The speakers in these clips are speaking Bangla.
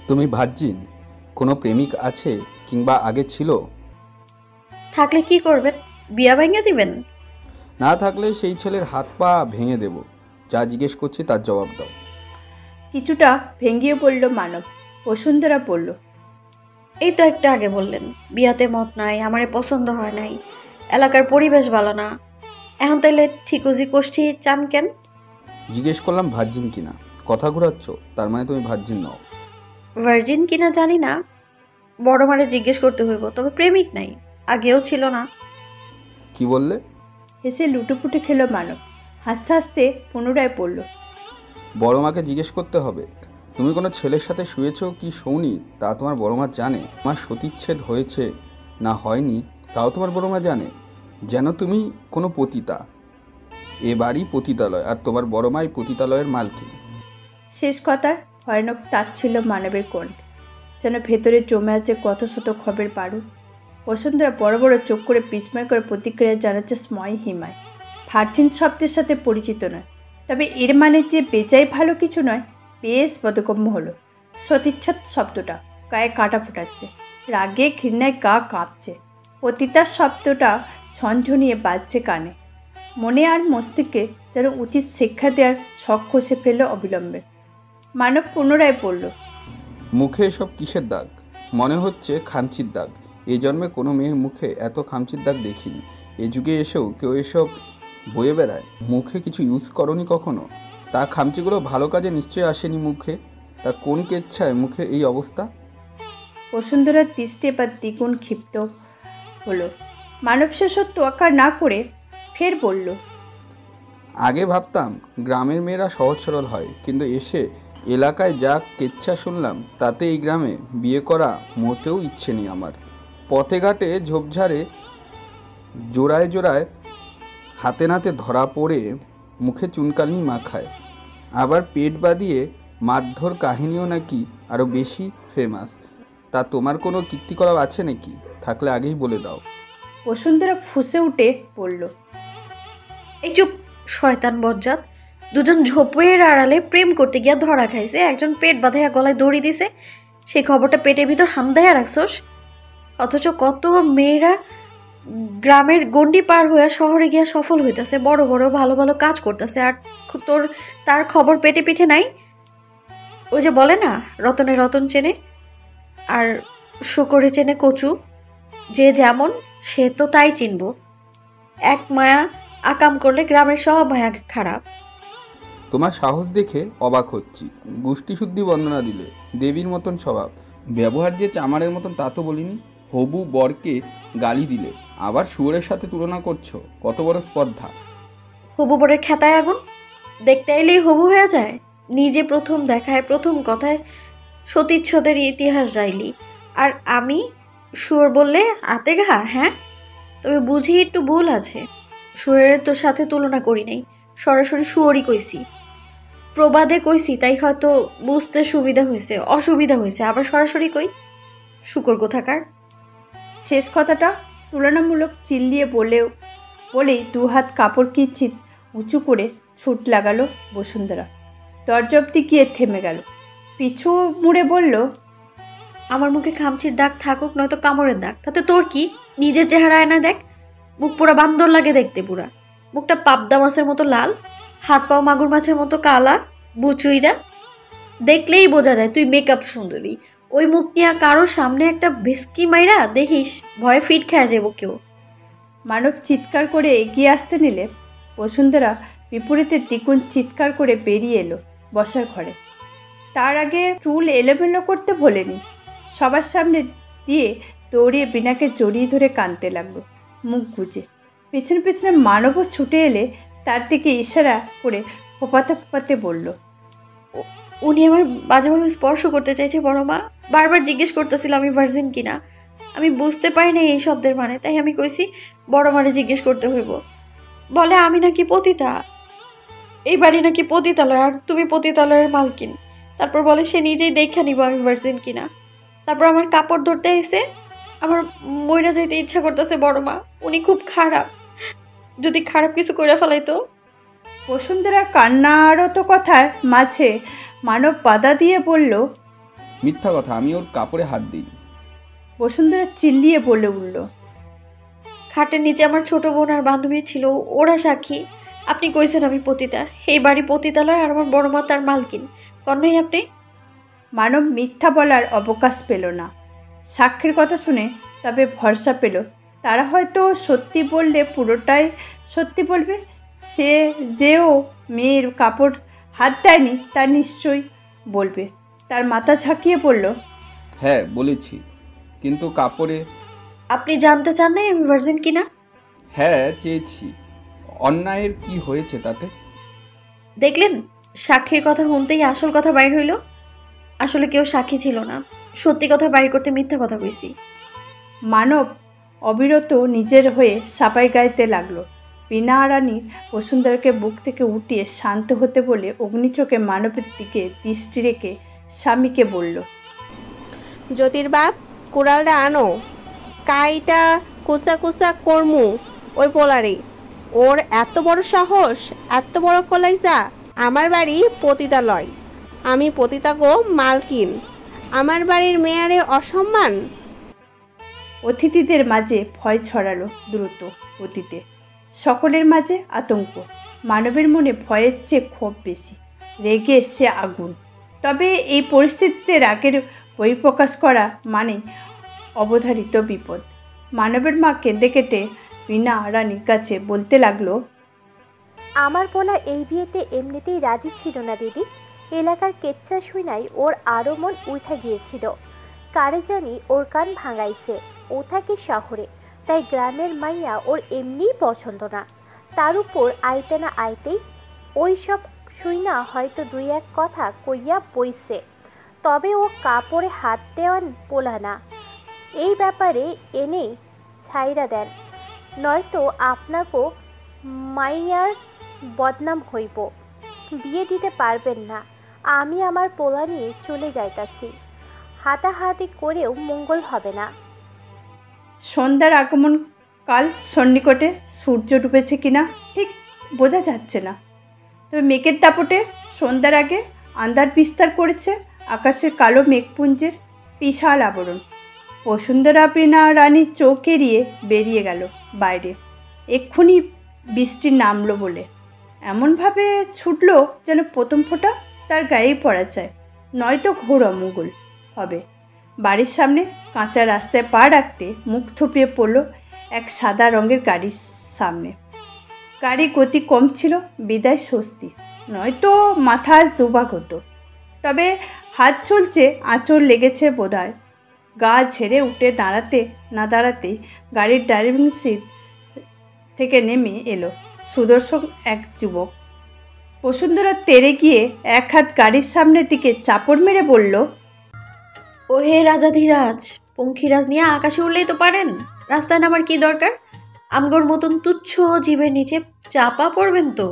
তুমি ভার্জিন? কোনো প্রেমিক আছে কিংবা আগে ছিল? থাকলে কি করবেন? বিয়া ভাঙিয়ে দিবেন? না থাকলে সেই ছেলের হাত পা ভেঙে দেব। যা জিজ্ঞেস করছি তার জবাব দাও। কিছুটা ভেঙিয়ে পড়ল মানব। বসুন্ধরা পড়ল। এই তো একটু আগে বললেন বিয়াতে মত নাই, আমারে পছন্দ হয় নাই, এলাকার পরিবেশ ভালো না। এখন তাইলে ঠিকুজি কোষ্ঠী চান কেন? জিজ্ঞেস করলাম ভার্জিন কিনা। কথা ঘোরাচ্ছ? তার মানে তুমি ভার্জিন নও। ভার্জিন কিনা জানি না, বড় মারে জিজ্ঞেস করতে হইব। তবে প্রেমিক নাই, আগেও ছিল না। কি বললে? হেসে লুটোপুটে খেল মানব। হাসতে হাসতে পুনরায় পড়ল। বড় মাকে জিজ্ঞেস করতে হবে। তুমি কোনো ছেলের সাথে শুয়েছো কি শোনি তা তোমার বড় মা জানে। আমার সতীচ্ছেদ হয়েছে না হয়নি তাও তোমার বড় মা জানে। যেন তুমি কোনো পতিতা। এ বাড়ি পতিতালয়, আর তোমার বড় মাই পতিতালয়ের মালকিন। শেষ কথা ভয়ানক তাচ্ছিল্য মানবের কণ্ঠে, যেন ভেতরে জমে আছে কত শত খবের পারু। বসুন্ধরা বড় বড় চোখ করে বিস্ময় করে প্রতিক্রিয়া জানাচ্ছে স্ময় হিমায়। ভার্জিন শব্দের সাথে পরিচিত নয়, তবে এর মানে যে বেজায় ভালো কিছু নয়। বেশ বোধগম্য হলো। সতীচ্ছাদ শব্দটা গায়ে কাঁটা ফোটাচ্ছে, রাগে ঘৃণায় গা কাঁপছে। পতিতার শব্দটা ঝনঝনিয়ে বাজছে কানে। মনে আর মস্তিষ্কে যেন উচিত শিক্ষা দেওয়ার ছক কষে ফেলল অবিলম্বে। মানব পুনরায় পড়ল। মুখে এসব কিসের দাগ? মনে হচ্ছে খামচির দাগ। এই জন্মে কোনো মেয়ের মুখে এত খামচির দাগ দেখিনি। এ যুগে এসেও কেউ এসব বয়ে বেড়ায়? মুখে কিছু ইউজ করনি কখনো? তা খামচিগুলো ভালো কাজে নিশ্চয়ই আসেনি মুখে। তা কোন কেচ্ছায় মুখে এই অবস্থা? বসুন্ধরার দৃষ্টি এবার দ্বিগুণ ক্ষিপ্ত হলো। মানব শেষত তোয়াক্কা না করে ফের বলল। আগে ভাবতাম গ্রামের মেয়েরা সহজ সরল হয়, কিন্তু এসে এলাকায় যা কেচ্ছা শুনলাম তাতে এই গ্রামে বিয়ে করা মোটেও ইচ্ছে নেই আমার। পথে ঘাটে ঝোপঝাড়ে জোড়ায় জোড়ায় হাতে নাতে ধরা পড়ে মুখে চুনকালি মাখায়। আবার পেট বাঁধিয়ে মারধর কাহিনীও নাকি আরও বেশি ফেমাস। তা তোমার কোনো কীর্তিকলাপ আছে নাকি? থাকলে আগেই বলে দাও। বসুন্ধরা ফুঁসে উঠে বলল। এই চুপ, শয়তান বজ্জাত। দুজন ঝোপের আড়ালে প্রেম করতে গিয়া ধরা খাইছে, একজন পেট বাঁধাইয়া গলায় দড়ি দিছে। সেই খবরটা পেটের ভিতর হামদাইয়া রাখছস। অথচ কত মেয়েরা গ্রামের গণ্ডি পার হইয়া শহরে গিয়া সফল হইতাছে, বড় বড় ভালো ভালো কাজ করতেছে, আর তোর তার খবর পেটে পিঠে নাই। ওই যে বলে না, রতনে রতন চেনে আর শুকরে চেনে কচু। যে যেমন সে তো তাই চিনব। এক মায়া আকাম করলে গ্রামের সব মায়া খারাপ। তোমার সাহস দেখে অবাক হচ্ছি। গোষ্ঠীশুদ্ধি বন্দনা দিলে, দেবীর মতন স্বভাব। ব্যবহার যে চামারের মতন তা তো বলিনি। হবু বরকে গালি দিলে, আবার শুয়োরের সাথে তুলনা করছো। কত বড় স্পর্ধা! হবু বরের খেতায় আগুন। দেখতে এলেই হবু হয়ে যায়? নিজে প্রথম দেখায় প্রথম কথায় সতীচ্ছদের ইতিহাস যাইলি, আর আমি শুয়োর বললে আতে ঘা? হ্যাঁ, তবে বুঝি একটু ভুল আছে। শুয়োরের তোর সাথে তুলনা করি নাই, সরাসরি শুয়োরই কইছি। প্রবাদে কইছি তাই হয়তো বুঝতে সুবিধা হয়েছে, অসুবিধা হয়েছে। আবার সরাসরি কই, শুকর কোথাকার। শেষ কথাটা তুলনামূলক চিল্লিয়ে বলেই দু হাত কাপড় কিঞ্চিত উঁচু করে ছুট লাগালো বসুন্ধরা। দরজা অব্দি গিয়ে থেমে গেল। পিছু মুড়ে বলল। আমার মুখে খামচির দাগ থাকুক নয়তো কামড়ের দাগ, তাতে তোর কি? নিজের চেহারা আয়না দেখ। মুখ পুরা বান্দর লাগে দেখতে, পুরা মুখটা পাবদা মাছের মতো লাল, হাত পাও মাগুর মাছের মতো কালা, বুচুইরা। দেখলেই বোঝা যায় তুই মেকআপ সুন্দরী। ওই মুখ নিয়ে কারো সামনে একটা ভিস্কি মাইরা দেখিস, ভয়ে ফিট খেয়ে যাবো কেউ। মানব চিৎকার করে এগিয়ে আসতে নিলে বসুন্ধরা বিপরীতে দ্বিগুণ চিৎকার করে বেরিয়ে এলো বসার ঘরে। তার আগে চুল এলোমেলো করতে ভোলেনি। সবার সামনে দিয়ে দৌড়িয়ে বিনাকে জড়িয়ে ধরে কাঁদতে লাগলো মুখ গুজে। পেছনে পেছনে মানবও ছুটে এলে তার দিকে ইশারা করে ফোপাতে ফোপাতে বলল। উনি আমার বাজেভাবে স্পর্শ করতে চাইছে বড় মা। বারবার জিজ্ঞেস করতেছিল আমি ভার্জিন কিনা। আমি বুঝতে পারি না এই শব্দের মানে, তাই আমি কইছি বড় মারে জিজ্ঞেস করতে হইব। বলে আমি নাকি পতিতা, এই বাড়ি নাকি পতিতালয়, আর তুমি পতিতালয়ের মালকিন। তারপর বলে সে নিজেই দেখা নিব আমি ভার্জিন কিনা। তারপর আমার কাপড় ধরতে আইসে। আমার মইরা যাইতে ইচ্ছা করতেছে বড় মা। উনি খুব খারাপ, যদি খারাপ কিছু করে ফেলাইতো। বসুন্ধরা কান্নারত কথার মাঝে মানব বাধা দিয়ে বলল। মিথ্যা কথা, আমি ওর কাপড়ে হাত দিই। বসুন্ধরা চিল্লিয়ে বলে উঠল। খাটের নিচে আমার ছোট বোন আর বান্ধবী ছিল, ওরা সাক্ষী। আপনি কইছেন আমি পতিতা, এই বাড়ি পতিতালয়, আর আমার বড় মা তার মালকিন। কন্যাই আপনি? মানব মিথ্যা বলার অবকাশ পেল না। সাক্ষীর কথা শুনে তবে ভরসা পেল, তারা হয়তো সত্যি বললে পুরোটাই সত্যি বলবে। সে যেও মেয়ের কাপড় হাত দেয়নি তা নিশ্চয়ই বলবে। তার মাথা ঝাঁকিয়ে বলল। হ্যাঁ বলেছি, কিন্তু কাপড়ে। আপনি জানতে চান না আমি ভার্জিন কিনা? হ্যাঁ চেয়েছি। অন্যায়ের কি হয়েছে তাতে? দেখলেন, সাক্ষীর কথা শুনতেই আসল কথা বাইর হইল। আসলে কেউ সাক্ষী ছিল না, সত্যি কথা বাইর করতে মিথ্যা কথা কইছি। মানব অবিরত নিজের হয়ে সাপাই গাইতে লাগলো। বিনা রানী বসুন্ধরাকে বুক থেকে উঠিয়ে শান্ত হতে বলে অগ্নিচোখে মানবের দিকে দৃষ্টি রেখে স্বামীকে বলল। জ্যোতির বাপ, কুড়ালটা আনো, কাইটা কুচা কুচা কর্মু ওই পোলারে। ওর এত বড় সাহস, এত বড় কলাইজা। আমার বাড়ি পতিতালয়, আমি পতিতাগো মালকিন, আমার বাড়ির মেয়ারে অসম্মান। অতিথিদের মাঝে ভয় ছড়ালো দ্রুত গতিতে, সকলের মাঝে আতঙ্ক। মানবের মনে ভয়ের চেয়ে ক্ষোভ বেশি, রেগে এসছে আগুন। তবে এই পরিস্থিতিতে রাগের বহিঃপ্রকাশ করা মানে অবধারিত বিপদ। মানবের মা কেঁদে কেটে বিনা রানীর কাছে বলতে লাগলো। আমার বলা এই বিয়েতে এমনিতেই রাজি ছিল না দিদি। এলাকার কেচ্চা শুনাই ওর আরও মন উঠা গিয়েছিল। কারে জানি ওর কান ভাঙাইছে। ও থাকে শহরে, তাই গ্রামের মাইয়া ওর এমনিই পছন্দ না। তার উপর আইতে না আইতেই ওই সব শুইনা হয়তো দুই এক কথা কইয়া বইছে। তবে ও কাপড়ে হাত দেওয়ান পোলা না। এই ব্যাপারে এনে ছাইরা দেন, নয়তো আপনাকেও মাইয়ার বদনাম হইব। বিয়ে দিতে পারবেন না। আমি আমার পোলা নিয়ে চলে যাইতাছি। হাতাহাতি করেও মঙ্গল হবে না। সন্ধ্যার আগমন কাল সন্নিকটে, সূর্য ডুবেছে কিনা ঠিক বোঝা যাচ্ছে না। তবে মেঘের দাপটে সন্ধ্যার আগে আন্ধার বিস্তার করেছে আকাশের কালো মেঘপুঞ্জের বিশাল আবরণ। বসুন্ধরা বিনা রানীর চোখ এড়িয়ে বেরিয়ে গেল বাইরে। এক্ষুনি বৃষ্টি নামলো বলে এমনভাবে ছুটল যেন প্রথম ফোঁটা তার গায়েই পড়া যায়, নয়তো ঘোর অমঙ্গল হবে। বাড়ির সামনে কাঁচা রাস্তায় পা রাখতে মুখ থুপিয়ে পড়ল এক সাদা রঙের গাড়ির সামনে। গাড়ি গতি কম ছিল বিদায় স্বস্তি, নয়তো মাথা আজ দুভাগ হতো। তবে হাত চলছে, আঁচড় লেগেছে বোধহয়। গা ঝেড়ে উঠে দাঁড়াতে না দাঁড়াতেই গাড়ির ড্রাইভিং সিট থেকে নেমে এলো সুদর্শন এক যুবক। বসুন্ধরা তেড়ে গিয়ে এক হাত গাড়ির সামনের দিকে চাপড় মেরে বলল। ও হে রাজাধিরাজ, পঙ্খিরাজ নিয়ে আকাশে উড়লেই তো পারেন, রাস্তায় নামার কি দরকার? আমগোর মতন তুচ্ছ জীবের নিচে চাপা পড়বেন তো।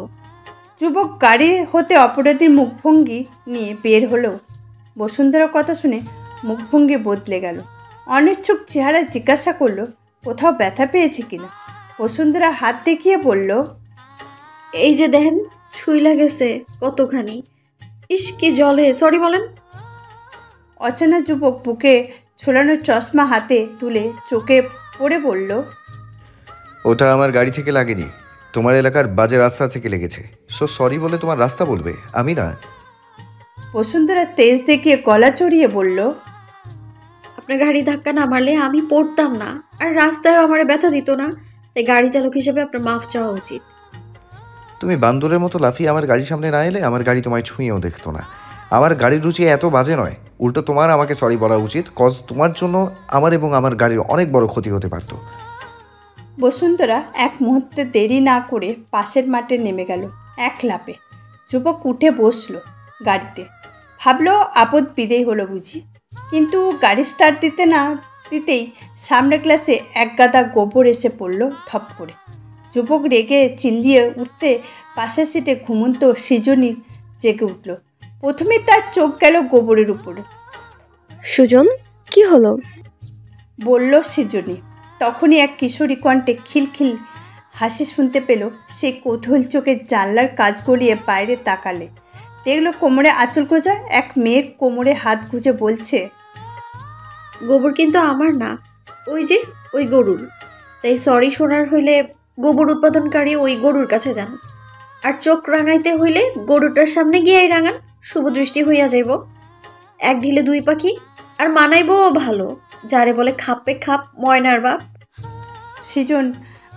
যুবক গাড়ি হতে অপরাধীর মুখভঙ্গি নিয়ে বের হলো। বসুন্ধরার কথা শুনে মুখভঙ্গি বদলে গেল। অনিচ্ছুক চেহারা জিজ্ঞাসা করলো কোথাও ব্যথা পেয়েছে কিনা। বসুন্ধরা হাত দেখিয়ে বলল। এই যে দেখেন, ছুঁইলা গেছে কতখানি। ইস কি জলে, সরি বলেন। অচেনা যুবক বুকে ঝোলানো চশমা হাতে তুলে চোখে পড়ে বলল। ওটা আমার গাড়ি থেকে লাগেনি, তোমার এলাকার বাজে রাস্তা থেকে লেগেছে। সো সরি বলে তোমার রাস্তা বলবে, আমি না। বসুন্ধরা তেজ দেখিয়ে গলা চড়িয়ে বলল। আপনার গাড়ি ধাক্কা না মারলে আমি পড়তাম না, আর রাস্তায় আমার ব্যথা দিত না, তাই গাড়ি চালক হিসেবে আপনার মাফ চাওয়া উচিত। তুমি বান্দরের মতো লাফিয়ে আমার গাড়ির সামনে না এলে আমার গাড়ি তোমায় ছুঁয়েও দেখতো না। আমার গাড়ির রুচি এত বাজে নয়, উল্টো তোমার আমাকে সরি বলা উচিত, কজ তোমার জন্য আমার এবং আমার গাড়ির অনেক বড় ক্ষতি হতে পারতো। বসুন্ধরা এক মুহূর্তে দেরি না করে পাশের মাঠে নেমে গেল এক লাফে। যুবক উঠে বসলো গাড়িতে, ভাবলো আপদ বিদেয় হলো বুঝি। কিন্তু গাড়ি স্টার্ট দিতে না দিতেই সামনের গ্লাসে এক গাদা গোবর এসে পড়ল ধপ করে। যুবক রেগে চিল্লিয়ে উঠতে পাশের সিটে ঘুমন্ত সৃজনী জেগে উঠল। প্রথমে তার চোখ গেল গোবরের উপরে। সুজন, কি হলো? বলল সৃজনী। তখনই এক কিশোরী কণ্ঠে খিলখিল হাসি শুনতে পেল। সেই কৌতূহল চোখে জানলার কাজ গড়িয়ে বাইরে তাকালে দেখলো কোমরে আঁচল গোজা এক মেয়ে কোমরে হাত গুজে বলছে, গোবর কিন্তু আমার না, ওই গরুর। তাই সরি শোনার হইলে গোবর উৎপাদনকারী ওই গরুর কাছে যান, আর চোখ রাঙাইতে হইলে গরুটার সামনে গিয়াই রাঙান, শুভদৃষ্টি হইয়া যাইব। এক ঢিলে দুই পাখি, আর মানাইবও ভালো, যারে বলে খাপে খাপ ময়নার বাপ। সৃজন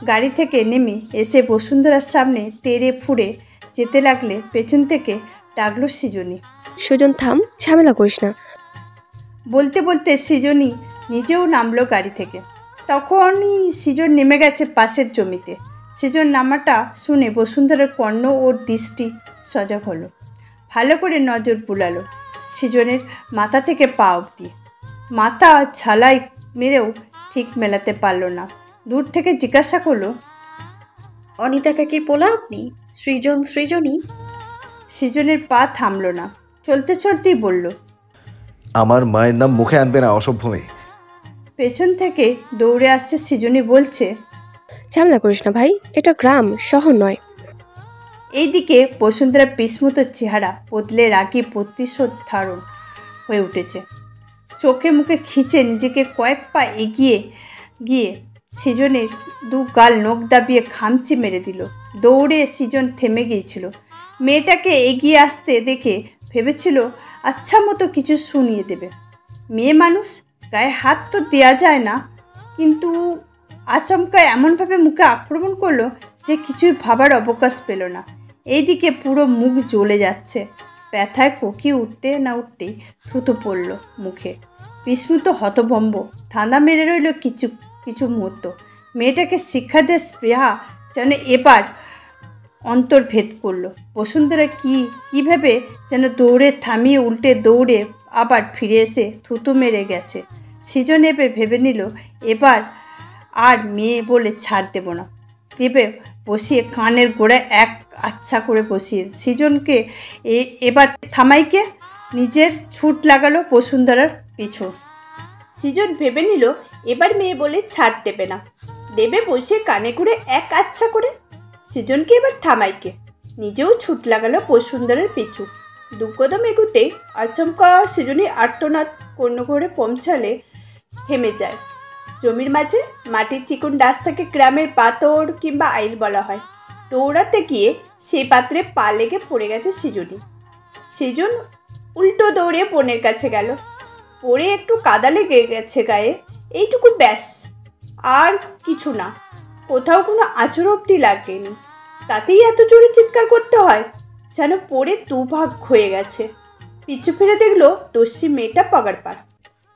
গাড়ি থেকে নেমে এসে বসুন্ধরার সামনে তেড়ে ফুঁড়ে যেতে লাগলে পেছন থেকে ডাকলো সৃজনী। সুজন থাম, ঝামেলা করিস না। বলতে বলতে সৃজনী নিজেও নামলো গাড়ি থেকে। তখনই সৃজন নেমে গেছে পাশের জমিতে। সৃজন নামাটা শুনে বসুন্ধরার কর্ণ ওর দৃষ্টি সজাগ হলো, ভালো করে নজর বুলালো সৃজনের মাথা থেকে পা অবধি। মাথা ঝালাই মেরেও ঠিক মেলাতে পারল না। দূর থেকে জিজ্ঞাসা করলো, অনিতা কাকির পোলা আপনি? সৃজনী? সৃজনের পা থামলো না, চলতে চলতেই বলল, আমার মায়ের নাম মুখে আনবে না, অসভ্য মেয়ে। পেছন থেকে দৌড়ে আসছে সৃজনী, বলছে, ঝামেলা করিস না ভাই, এটা গ্রাম, শহর নয়। এইদিকে বসুন্ধরা বিস্মৃত চেহারা বদলে রাগী প্রতিশোধ ধারণ হয়ে উঠেছে। চোখে মুখে খিচে নিজেকে কয়েক পা এগিয়ে গিয়ে সৃজনের দু গাল নখ দাবিয়ে খামচি মেরে দিল। দৌড়ে সৃজন থেমে গিয়েছিল। মেয়েটাকে এগিয়ে আসতে দেখে ভেবেছিল আচ্ছা মতো কিছু শুনিয়ে দেবে। মেয়ে মানুষ, গায়ে হাত তো দেওয়া যায় না, কিন্তু আচমকা এমনভাবে মুখে আক্রমণ করলো যে কিছুই ভাবার অবকাশ পেল না। এইদিকে পুরো মুখ জ্বলে যাচ্ছে, ব্যথায় কোকি উঠতে না উঠতেই থুতু পড়ল মুখে। বিস্মৃত হতভম্ব ধাঁধা মেরে রইল কিছু মুহূর্ত। মেয়েটাকে শিক্ষা দেওয়ার স্পৃহা যেন এবার অন্তর্ভেদ করলো। বসুন্ধরা কীভাবে যেন দৌড়ে থামিয়ে উল্টে দৌড়ে আবার ফিরে এসে থুতু মেরে গেছে। সৃজন এবার ভেবে নিল এবার আর মেয়ে বলে ছাড় দেব না। দেবে বসিয়ে কানের গোড়ায় এক আচ্ছা করে বসিয়ে সৃজনকে এবার থামাইকে নিজের ছুট লাগালো বসুন্ধরার পিছু। সৃজন ভেবে নিল এবার মেয়ে বলে ছাড় দেবে না, দেবে বসিয়ে কানে করে এক আচ্ছা করে। সৃজনকে এবার থামাইকে নিজেও ছুট লাগালো বসুন্ধরার পিছু। দুকদম এগুতে আচমকা সৃজনী আর্তনাদ কর্ণ করে পৌঁছালে থেমে যায়। জমির মাঝে মাটির চিকন রাস্তাকে গ্রামের পাথর কিংবা আইল বলা হয়। দৌড়াতে গিয়ে সেই পাত্রে পা লেগে পড়ে গেছে সৃজনী। সৃজন উল্টো দৌড়ে বোনের কাছে গেল। পড়ে একটু কাদা লেগে গেছে গায়ে, এইটুকু ব্যাস, আর কিছু না। কোথাও কোনো আঁচড় অবধি লাগেনি, তাতেই এত জোরে চিৎকার করতে হয়, যেন পড়ে দুভাগ হয়ে গেছে। পিছু ফিরে দেখলো দস্যি মেয়েটা পগার পার,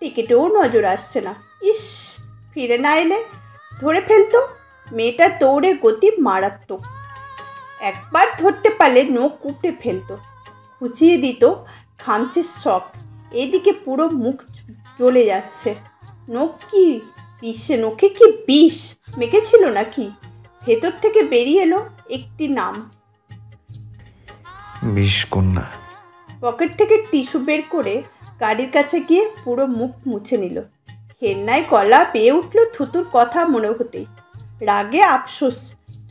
টিকিটেও নজর আসছে না। ইস, ফিরে না এলে ধরে ফেলতো। মেয়েটার দৌড়ে গতি মারাত্মক, একবার ধরতে পারলে নখ কুপড়ে ফেলতো, খুঁচিয়ে দিত খামচির শখ। এদিকে পুরো মুখ জ্বলে যাচ্ছে। নখে কি বিষ মেখেছিল নাকি? ভেতর থেকে বেরিয়ে এলো একটি নাম, বিষকন্যা। পকেট থেকে টিস্যু বের করে গাড়ির কাছে গিয়ে পুরো মুখ মুছে নিল। ঘেন্নায় গলা পেয়ে উঠল থুতুর কথা মনে হতেই। রাগে আফসোস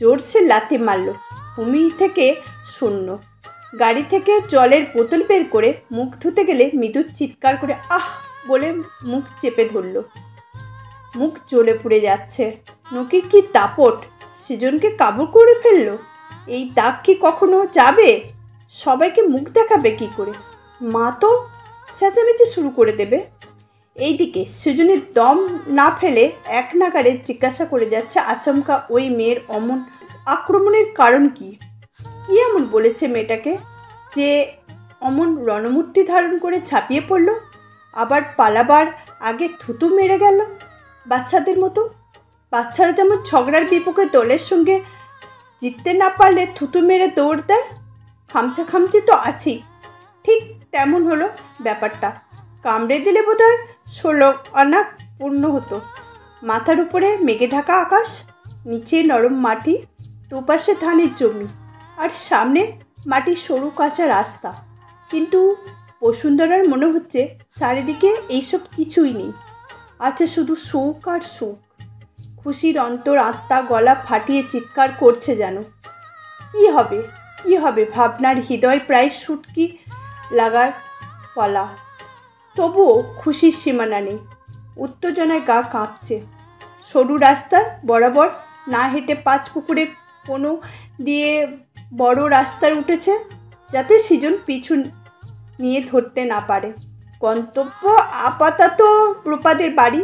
জোরসে লাথি মারল। ভূমি থেকে শূন্য। গাড়ি থেকে জলের বোতল বের করে মুখ ধুতে গেলে মৃদু চিৎকার করে আহ বলে মুখ চেপে ধরল। মুখ জ্বলে পুড়ে যাচ্ছে। নকির কি দাপট, সৃজনকে কাবু করে ফেলল। এই দাগ কি কখনো যাবে? সবাইকে মুখ দেখাবে কি করে? মা তো চেঁচামেচি শুরু করে দেবে। এইদিকে সৃজনের দম না ফেলে এক নাগারে জিজ্ঞাসা করে যাচ্ছে আচমকা ওই মেয়ের অমন আক্রমণের কারণ কি? কি এমন বলেছে মেয়েটাকে যে অমন রণমূর্তি ধারণ করে ঝাঁপিয়ে পড়ল, আবার পালাবার আগে থুতু মেরে গেল বাচ্চাদের মতো? বাচ্চারা যেমন ঝগড়ার বিপক্ষে দলের সঙ্গে জিততে না পারলে থুতু মেরে দৌড় দেয়, খামচি তো আছেই, ঠিক তেমন হলো ব্যাপারটা। কামড়ে দিলে বোধহয় 16 আনা পূর্ণ হতো। মাথার উপরে মেঘে ঢাকা আকাশ, নিচে নরম মাটি, দুপাশে ধানের জমি, আর সামনে মাটির সরু কাঁচা রাস্তা। কিন্তু বসুন্ধরার মনে হচ্ছে চারিদিকে এইসব কিছুই নেই, আছে শুধু সুখ আর সুখ। খুশির অন্তর আত্মা গলা ফাটিয়ে চিৎকার করছে যেন। কি হবে, কি হবে ভাবনার হৃদয় প্রায় সুটকি লাগার পলা। তবুও খুশির সীমানা নেই। উত্তেজনায় গা কাঁপছে। সরু রাস্তা বরাবর না হেঁটে 5 পুকুরের কোনো দিয়ে বড় রাস্তায় উঠেছে, যাতে সৃজন পিছু নিয়ে ধরতে না পারে। গন্তব্য আপাতত প্রপাদের বাড়ি।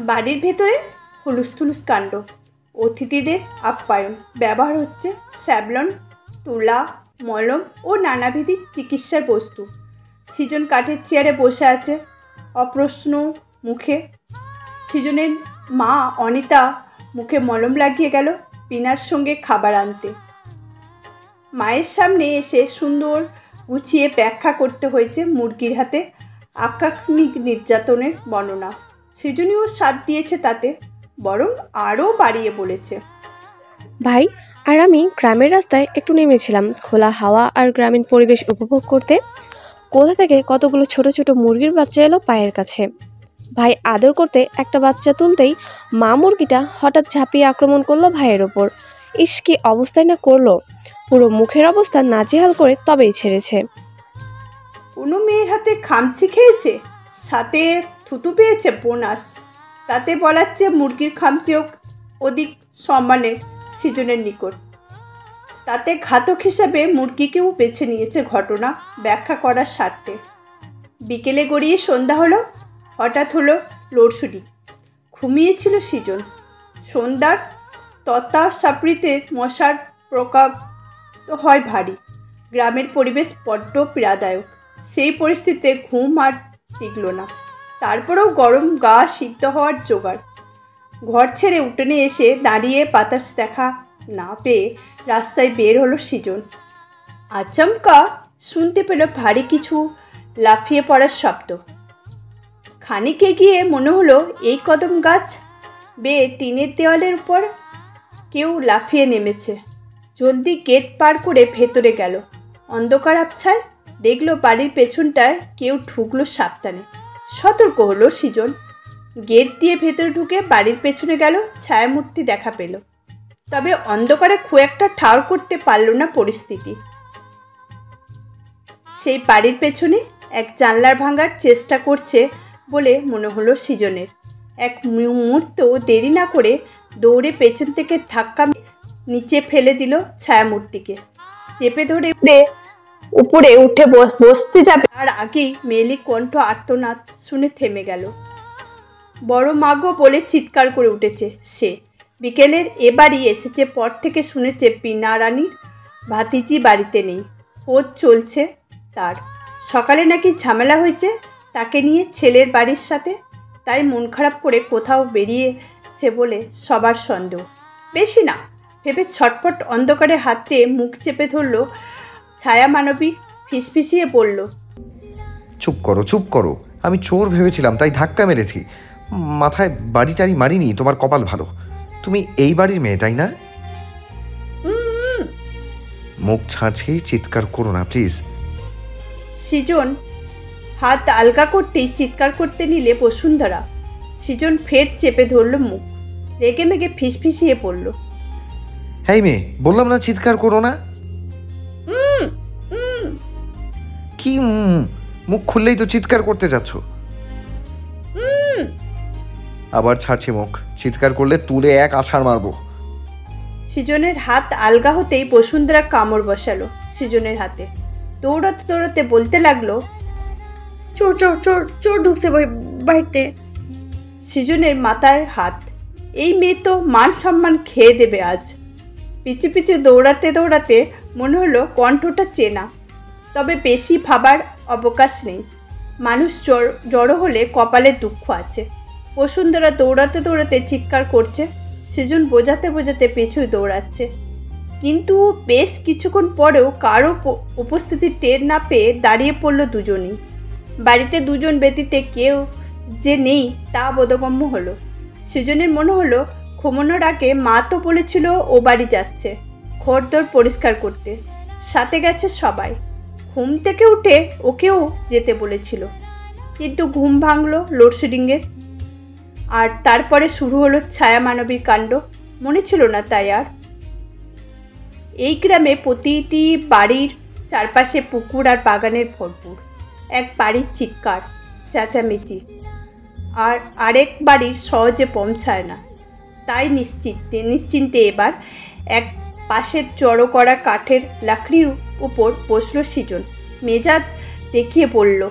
বাড়ির ভেতরে হুলুস্থুলুস কাণ্ড। অতিথিদের আপ্যায়ন। ব্যবহার হচ্ছে স্যাভলন, তুলা, মলম ও নানাবিধি চিকিৎসার বস্তু। সৃজন কাঠের চেয়ারে বসে আছে অপ্রশ্ন মুখে। সৃজনের মা অনিতা মুখে মলম লাগিয়ে গেল পিনার সঙ্গে খাবার আনতে। মায়ের সামনে এসে সুন্দর গুছিয়ে ব্যাখ্যা করতে হয়েছে মুরগির হাতে আকস্মিক নির্যাতনের বর্ণনা। সৃজনীয় সাথ দিয়েছে তাতে, বরং আরও বাড়িয়ে বলেছে। ভাই আর আমি গ্রামের রাস্তায় একটু নেমেছিলাম খোলা হাওয়া আর গ্রামীণ পরিবেশ উপভোগ করতে। কোথা থেকে কতগুলো ছোট ছোট মুরগির বাচ্চা এলো পায়ের কাছে। ভাই আদর করতে একটা বাচ্চা তুলতেই মা মুরগিটা হঠাৎ ঝাঁপিয়ে আক্রমণ করলো ভাইয়ের ওপর। ইস কি অবস্থায় না করলো, পুরো মুখের অবস্থা নাজেহাল করে তবেই ছেড়েছে। কোনো মেয়ের হাতে খামচি খেয়েছে, সাথে থুতু পেয়েছে বোনাস। তাতে বলার চেয়ে মুরগির খামচিও অধিক সম্মানের সৃজনের নিকট। তাতে ঘাতক হিসাবে মুরগিকেও বেছে নিয়েছে ঘটনা ব্যাখ্যা করার স্বার্থে। বিকেলে গড়িয়ে সন্ধ্যা হলো। হঠাৎ হলো লোডশেডিং। ঘুমিয়েছিল সৃজন। সন্ধ্যার ততা সাপড়িতে মশার প্রকোপ তো হয় ভারী। গ্রামের পরিবেশ বড্ড পীড়াদায়ক। সেই পরিস্থিতিতে ঘুম আর টিকল না। তারপরেও গরম গা সিদ্ধ হওয়ার জোগাড়। ঘর ছেড়ে উঠোনে এসে দাঁড়িয়ে বাতাস দেখা না পেয়ে রাস্তায় বের হলো সৃজন। আচমকা শুনতে পেল ভারী কিছু লাফিয়ে পড়ার শব্দ। খানিক এগিয়ে মনে হলো এই কদম গাছ বেয়ে টিনের দেওয়ালের উপর কেউ লাফিয়ে নেমেছে। জলদি গেট পার করে ভেতরে গেল। অন্ধকার আবছায় দেখলো বাড়ির পেছনটায় কেউ ঢুকলো সাবধানে। সতর্ক হলো সৃজন। গেট দিয়ে ভেতরে ঢুকে বাড়ির পেছনে গেল। ছায়ামূর্তি দেখা পেল, তবে অন্ধকারে খুব একটা ঠাউর করতে পারল না পরিস্থিতি। সেই বাড়ির পেছনে এক জানলার ভাঙার চেষ্টা করছে বলে মনে হলো সৃজনের। এক মুহূর্ত দেরি না করে দৌড়ে পেছন থেকে ধাক্কা নিচে ফেলে দিল ছায়ামূর্তিকে। চেপে ধরে উপরে উঠে বসতে যাবে আর আগেই মেয়েলি কণ্ঠ আর্তনাদ শুনে থেমে গেল। বড় মাগো বলে চিৎকার করে উঠেছে সে। বিকেলের এবারই এসেছে পর থেকে শুনেছে পিনা রানীর ভাতিজি বাড়িতে নেই। খোঁজ চলছে তার। সকালে নাকি ঝামেলা হয়েছে তাকে নিয়ে ছেলের বাড়ির সাথে, তাই মন খারাপ করে কোথাও বেরিয়েছে বলে সবার সন্দেহ। বেশি না ভেবে ছটফট অন্ধকারে হাতে মুখ চেপে ধরল ছায়া মানবী। ফিসফিসিয়ে বলল, চুপ করো চুপ করো, আমি চোর ভেবেছিলাম তাই ধাক্কা মেরেছি। মাথায় বাড়ি টাড়ি মারিনি, তোমার কপাল ভালো। তুমি এই বাড়ির মেয়ে তাই না? মুখ ছাড়ছেই চিৎকার করো না প্লিজ। সৃজন হাত আলগা করতেই চিৎকার করতে নিলে বসুন্ধরা। সৃজন ফের চেপে ধরল মুখ। রেগে মেগে ফিসফিসিয়ে পড়ল, হ্যাঁ মেয়ে, বললাম না চিৎকার করো না। কি মুখ খুললেই তো চিৎকার করতে যাচ্ছ। আবার ছাড়ছি মুখ। চিৎকার করলে তুলে এক আছাড় মারবো। সৃজনের হাত আলগা হতেই বসুন্ধরা কামড় বসালো সৃজনের হাতে। দৌড়াতে দৌড়াতে বলতে লাগলো, চোর চোর চোর চোর ঢুকছে বাড়িতে। সৃজনের মাথায় হাত। এই মেয়ে তো মান সম্মান খেয়ে দেবে আজ। পিছু পিছু দৌড়াতে দৌড়াতে মনে হলো কণ্ঠটা চেনা, তবে বেশি ভাবার অবকাশ নেই। মানুষ জড়ো হলে কপালে দুঃখ আছে। বসুন্ধরা দৌড়াতে দৌড়াতে চিৎকার করছে। সৃজন বোঝাতে বোঝাতে পেছু দৌড়াচ্ছে, কিন্তু বেশ কিছুক্ষণ পরেও কারো উপস্থিতি টের না পেয়ে দাঁড়িয়ে পড়ল দুজনেই। বাড়িতে দুজন ব্যতীতে কেউ যে নেই তা বোধগম্য হলো। সৃজনের মনে হলো ঘুমানোর আগে মা তো বলেছিল ও বাড়ি যাচ্ছে ঘরদোর পরিষ্কার করতে, সাথে গেছে সবাই। ঘুম থেকে উঠে ওকেও যেতে বলেছিল, কিন্তু ঘুম ভাঙল লোডশেডিংয়ের। আর তারপরে শুরু হলো ছায়া মানবীর কাণ্ড। মনে ছিল না তাই আর। এই গ্রামে প্রতিটি বাড়ির চারপাশে পুকুর আর বাগানের ভরপুর। এক বাড়ির চিৎকার চেঁচামেচি আর আরেক বাড়ির সহজে পৌঁছায় না। তাই নিশ্চিন্তে এবার এক পাশের জড়ো করা কাঠের লাকড়ির উপর বসল সৃজন। মেজাজ দেখিয়ে বলল,